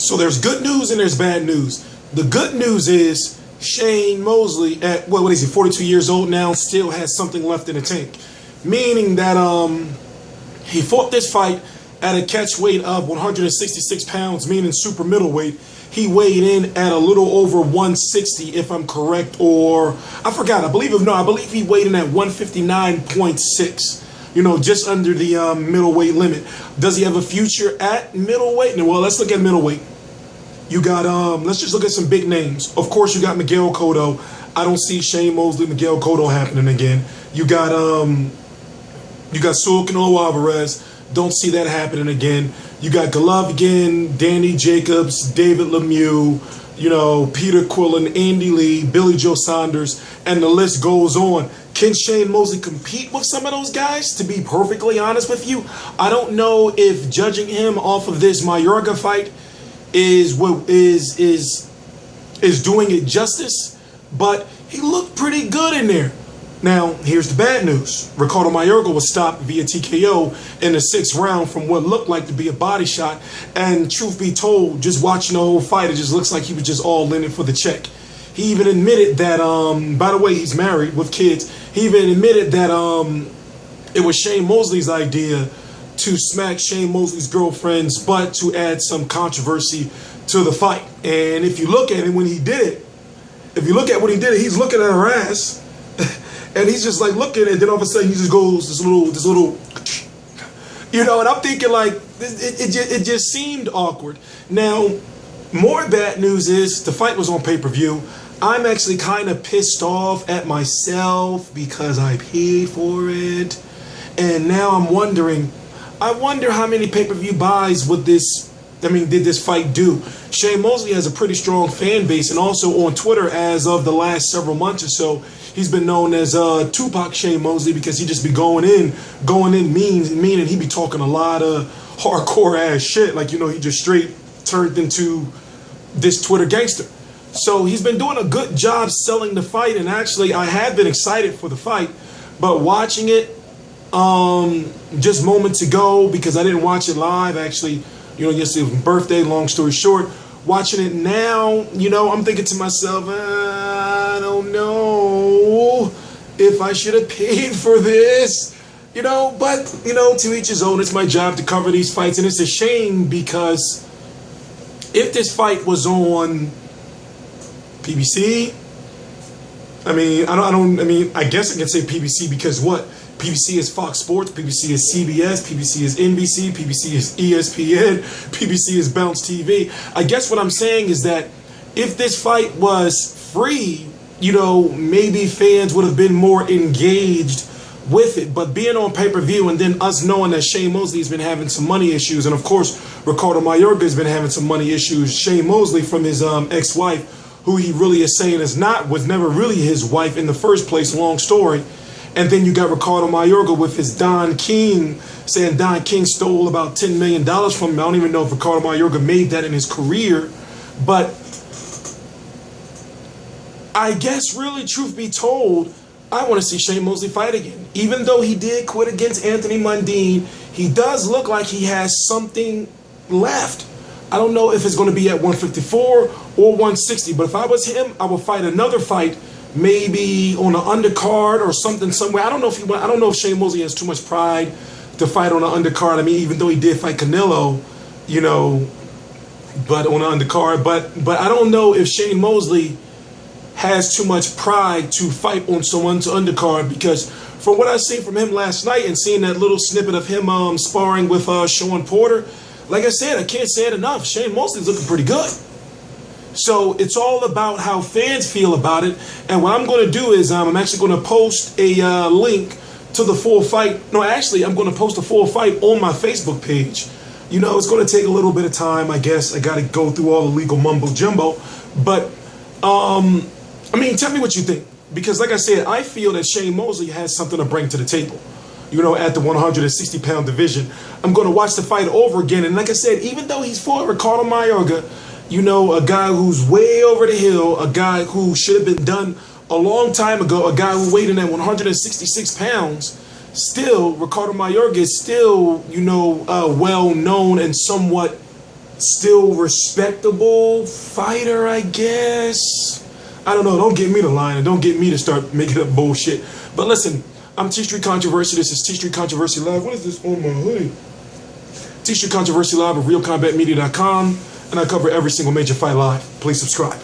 So there's good news and there's bad news. The good news is Shane Mosley, at what is he, 42 years old now, still has something left in the tank. Meaning that he fought this fight at a catch weight of 166 pounds, meaning super middleweight. He weighed in at a little over 160, if I'm correct, or I forgot. I believe he weighed in at 159.6. You know, just under the middleweight limit. Does he have a future at middleweight? Well, let's look at middleweight. You got let's just look at some big names. Of course, you got Miguel Cotto. I don't see Shane Mosley, Miguel Cotto happening again. You got Saul Canelo Alvarez. Don't see that happening again. You got Golovkin, Danny Jacobs, David Lemieux, you know, Peter Quillen, Andy Lee, Billy Joe Saunders, and the list goes on. Can Shane Mosley compete with some of those guys? To be perfectly honest with you, I don't know if judging him off of this Mayorga fight is doing it justice, but he looked pretty good in there. Now, here's the bad news. Ricardo Mayorga was stopped via TKO in the 6th round from what looked like to be a body shot. And truth be told, just watching the whole fight, it just looks like he was just all in it for the check. He even admitted that, by the way, he's married with kids. He even admitted that it was Shane Mosley's idea to smack Shane Mosley's girlfriend's butt to add some controversy to the fight. And if you look at it when he did it, he's looking at her ass. And he's just like looking, and then all of a sudden he just goes this little, you know. And I'm thinking like it just seemed awkward. Now, more bad news is the fight was on pay-per-view. I'm actually kind of pissed off at myself because I paid for it, and now I'm wondering. I wonder how many pay-per-view buys did this fight do? Shane Mosley has a pretty strong fan base, and also on Twitter as of the last several months or so. He's been known as Tupac Shane Mosley because he just be going in meaning he be talking a lot of hardcore ass shit. Like, you know, he just straight turned into this Twitter gangster. So he's been doing a good job selling the fight, and actually I have been excited for the fight, but watching it just moments ago, because I didn't watch it live, actually, you know, yesterday was my birthday, long story short. Watching it now, you know, I'm thinking to myself, I don't know if I should have paid for this, you know, but, you know, to each his own. It's my job to cover these fights, and it's a shame because if this fight was on PBC, I guess I can say PBC because what? PBC is Fox Sports, PBC is CBS, PBC is NBC, PBC is ESPN, PBC is Bounce TV. I guess what I'm saying is that if this fight was free, you know, maybe fans would have been more engaged with it. But being on pay-per-view and then us knowing that Shane Mosley has been having some money issues, and of course Ricardo Mayorga has been having some money issues. Shane Mosley from his ex-wife, who he really is saying was never really his wife in the first place, long story. And then you got Ricardo Mayorga with his Don King, saying Don King stole about $10 million from him. I don't even know if Ricardo Mayorga made that in his career. But I guess really, truth be told, I want to see Shane Mosley fight again. Even though he did quit against Anthony Mundine, he does look like he has something left. I don't know if it's going to be at 154 or 160. But if I was him, I would fight another fight, maybe on an undercard or something somewhere. I don't know if Shane Mosley has too much pride to fight on an undercard. I mean, even though he did fight Canelo, you know, but on an undercard. But I don't know if Shane Mosley has too much pride to fight on someone's undercard, because from what I seen from him last night and seeing that little snippet of him sparring with Sean Porter, like I said, I can't say it enough. Shane Mosley's looking pretty good. So it's all about how fans feel about it. And what I'm going to do is I'm actually going to post a link to the full fight. No, actually, I'm going to post a full fight on my Facebook page. You know, it's going to take a little bit of time, I guess. I got to go through all the legal mumbo-jumbo. But, I mean, tell me what you think. Because, like I said, I feel that Shane Mosley has something to bring to the table, you know, at the 160-pound division. I'm going to watch the fight over again. And like I said, even though he's fought Ricardo Mayorga, you know, a guy who's way over the hill, a guy who should have been done a long time ago, a guy who weighed in at 166 pounds, still, Ricardo Mayorga is still, you know, well known and somewhat still respectable fighter, I guess. I don't know. Don't get me to lying and don't get me to start making up bullshit. But listen, I'm T Street Controversy. This is T Street Controversy Live. What is this on my hoodie? T Street Controversy Live at RealCombatMedia.com. And I cover every single major fight live. Please subscribe.